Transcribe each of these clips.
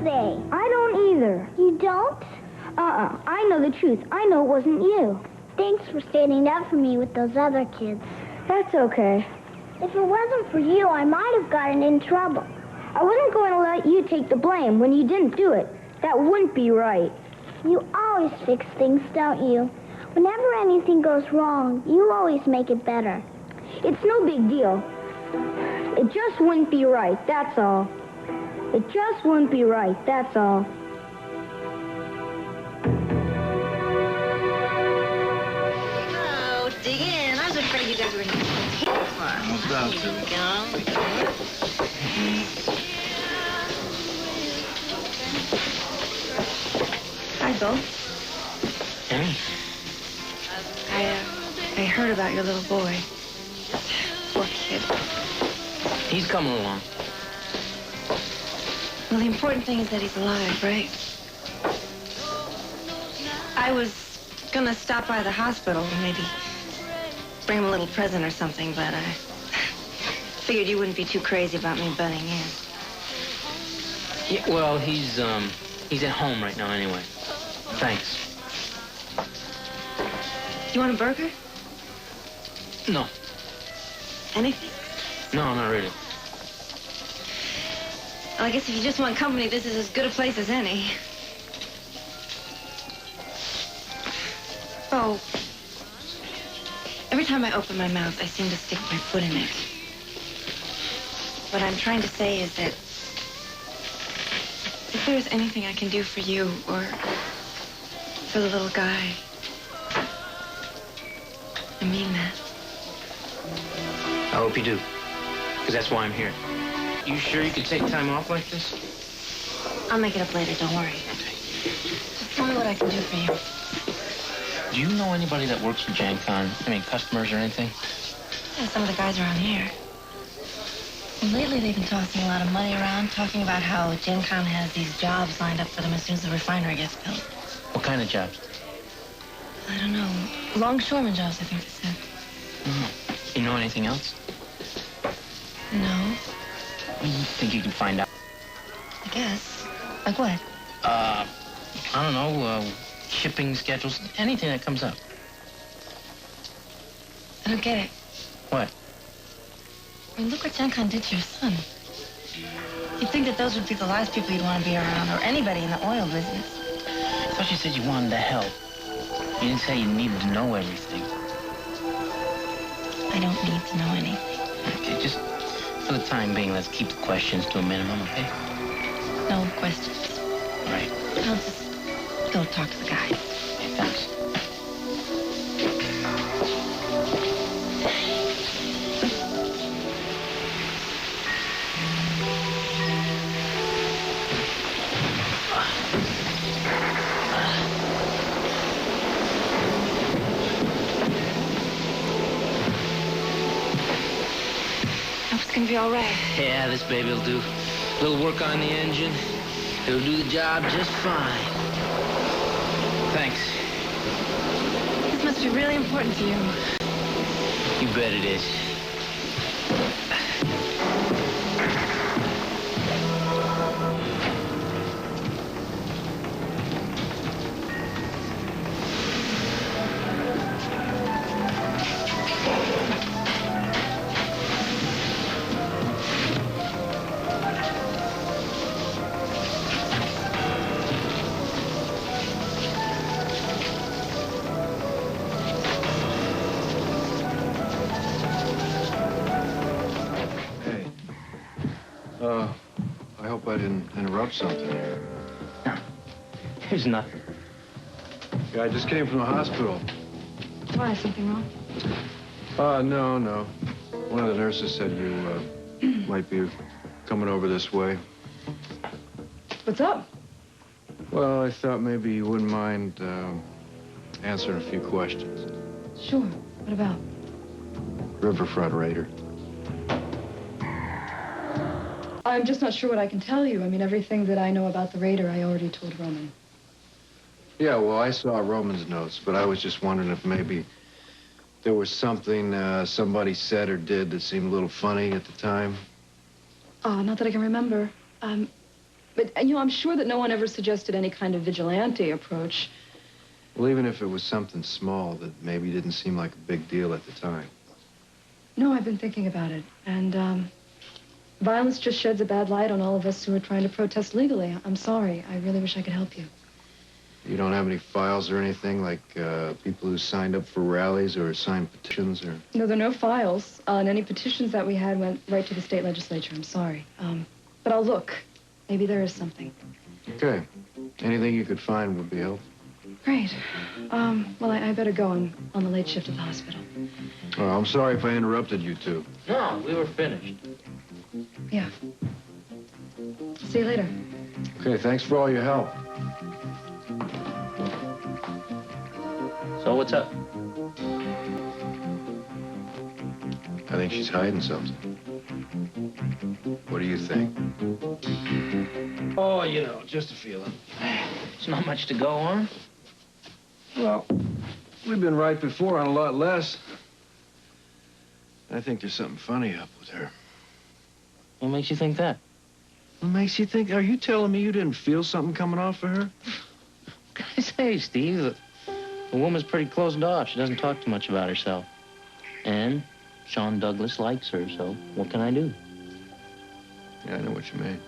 they? I don't either. You don't? I know the truth. I know it wasn't you. Thanks for standing up for me with those other kids. That's okay. If it wasn't for you, I might have gotten in trouble. I wasn't going to let you take the blame when you didn't do it. That wouldn't be right. You always fix things, don't you? Whenever anything goes wrong, you always make it better. It's no big deal. It just wouldn't be right, that's all. It just wouldn't be right, that's all. Oh, dig in. I was afraid you guys were going to take it far. No doubt, Here we go. Hi, Bill. Emmy? I heard about your little boy. Poor kid. He's coming along. Well, the important thing is that he's alive, right? I was gonna stop by the hospital and maybe bring him a little present or something, but I figured you wouldn't be too crazy about me butting in. Yeah, well, he's at home right now anyway. Thanks. You want a burger? No. Anything? No, not really. Well, I guess if you just want company, this is as good a place as any. Oh, every time I open my mouth, I seem to stick my foot in it. What I'm trying to say is that if there's anything I can do for you or for the little guy, I mean that. I hope you do, because that's why I'm here. You sure you could take time off like this? I'll make it up later, don't worry. Just tell me what I can do for you. Do you know anybody that works for GenCon? I mean, customers or anything? Yeah, some of the guys around here. And lately, they've been tossing a lot of money around, talking about how GenCon has these jobs lined up for them as soon as the refinery gets built. What kind of jobs? I don't know. Longshoreman jobs, I think they said. You know anything else? No, You think you can find out? I guess. Like what? I don't know, shipping schedules, anything that comes up. I don't get it. What? I mean, look what GenCon did to your son. You'd think that those would be the last people you'd want to be around, or anybody in the oil business. I thought you said you wanted to help. You didn't say you needed to know everything. I don't need to know anything. Okay, just for the time being, let's keep the questions to a minimum, okay? No questions. All right. I'll just go talk to the guy. Okay, thanks. It's gonna be all right. Yeah, this baby'll do. A little work on the engine. It'll do the job just fine. Thanks. This must be really important to you. You bet it is. I hope I didn't interrupt something here. There's nothing. Yeah, I just came from the hospital. Why, something wrong? No. One of the nurses said you, might be coming over this way. What's up? Well, I thought maybe you wouldn't mind, answering a few questions. Sure. What about? Riverfront-Raider. I'm just not sure what I can tell you. I mean, everything that I know about the Raider, I already told Roman. Yeah, well, I saw Roman's notes, but I was just wondering if maybe there was something somebody said or did that seemed a little funny at the time. Not that I can remember. But, you know, I'm sure that no one ever suggested any kind of vigilante approach. Well, even if it was something small that maybe didn't seem like a big deal at the time. No, I've been thinking about it. And, violence just sheds a bad light on all of us who are trying to protest legally. I'm sorry. I really wish I could help you. You don't have any files or anything, like people who signed up for rallies or signed petitions or... No, there are no files. And any petitions that we had went right to the state legislature. I'm sorry. But I'll look. Maybe there is something. Okay. Anything you could find would be helpful. Great. Well, I better go. I'm on the late shift at the hospital. Oh, I'm sorry if I interrupted you two. No, we were finished. Yeah. See you later. Okay, thanks for all your help. So what's up? I think she's hiding something. What do you think? Oh, you know, just a feeling. It's not much to go on. Well, we've been right before on a lot less. I think there's something funny up with her. What makes you think that? What makes you think? Are you telling me you didn't feel something coming off of her? What can I say, Steve? The woman's pretty closed off. She doesn't talk too much about herself. And Sean Douglas likes her, so what can I do? Yeah, I know what you mean.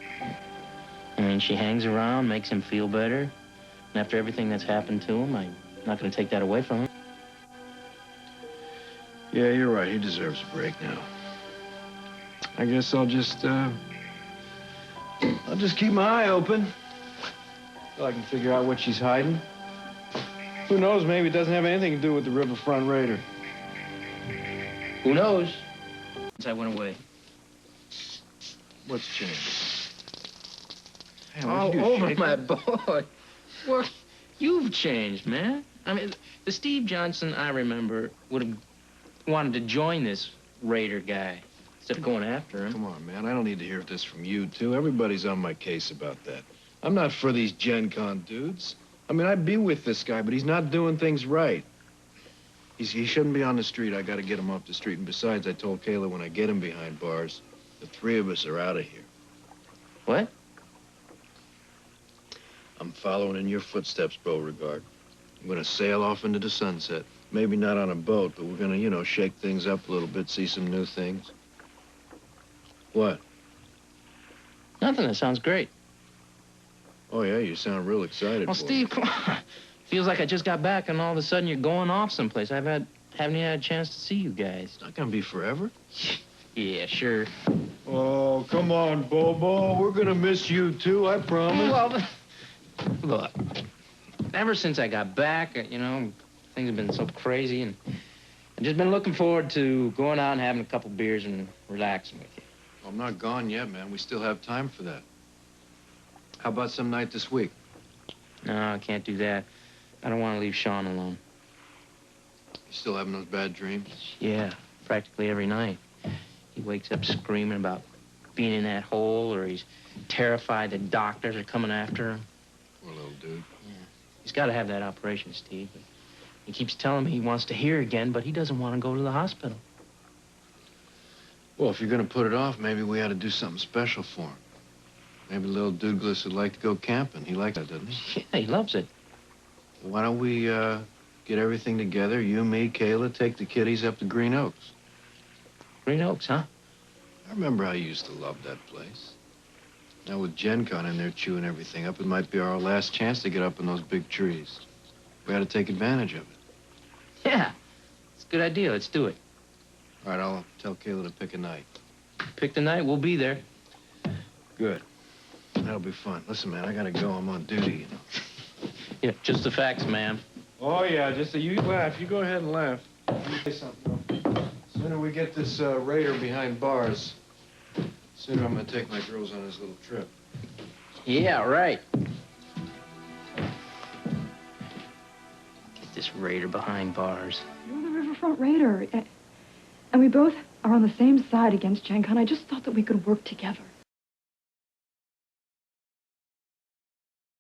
I mean, she hangs around, makes him feel better. And after everything that's happened to him, I'm not going to take that away from him. Yeah, you're right. He deserves a break now. I guess I'll just keep my eye open till I can figure out what she's hiding. Who knows? Maybe it doesn't have anything to do with the Riverfront-Raider. Who knows? Since I went away. What's changed? Man, All what'd you do, over shake my it? boy. Well, you've changed, man. I mean, the Steve Johnson I remember would have wanted to join this Raider guy instead of going after him. Come on, man. I don't need to hear this from you, too. Everybody's on my case about that. I'm not for these Gen Con dudes. I mean, I'd be with this guy, but he's not doing things right. He shouldn't be on the street. I got to get him off the street. And besides, I told Kayla when I get him behind bars, the three of us are out of here. What? I'm following in your footsteps, Beauregard. I'm going to sail off into the sunset. Maybe not on a boat, but we're going to, you know, shake things up a little bit, see some new things. What? Nothing. That sounds great. Oh, yeah, you sound real excited. Well, boy. Steve, come on. Feels like I just got back and all of a sudden you're going off someplace. haven't even had a chance to see you guys. It's not going to be forever. Yeah, sure. Oh, come on, Bobo. We're going to miss you, too, I promise. Well, look, ever since I got back, you know, things have been so crazy, and I've just been looking forward to going out and having a couple beers and relaxing with you. I'm not gone yet, man. We still have time for that. How about some night this week? No, I can't do that. I don't want to leave Sean alone. You still having those bad dreams? Yeah, practically every night. He wakes up screaming about being in that hole, or he's terrified that doctors are coming after him. Poor little dude. Yeah. He's got to have that operation, Steve. He keeps telling me he wants to hear again, but he doesn't want to go to the hospital. Well, if you're going to put it off, maybe we ought to do something special for him. Maybe little Douglas would like to go camping. He likes that, doesn't he? Yeah, he loves it. Why don't we get everything together? You, me, Kayla, take the kiddies up to Green Oaks. Green Oaks, huh? I remember how you used to love that place. Now with Gen Con in there chewing everything up, it might be our last chance to get up in those big trees. We ought to take advantage of it. Yeah, it's a good idea. Let's do it. All right, I'll tell Kayla to pick a night. Pick the night, we'll be there. Good. That'll be fun. Listen, man, I gotta go. I'm on duty, you know. Yeah, just the facts, ma'am. Oh, yeah, just you laugh. You go ahead and laugh. Let me say something, though. The sooner we get this Raider behind bars, the sooner I'm gonna take my girls on this little trip. Yeah, right. Get this Raider behind bars. You're the Riverfront-Raider. And we both are on the same side against Gen Con. I just thought that we could work together.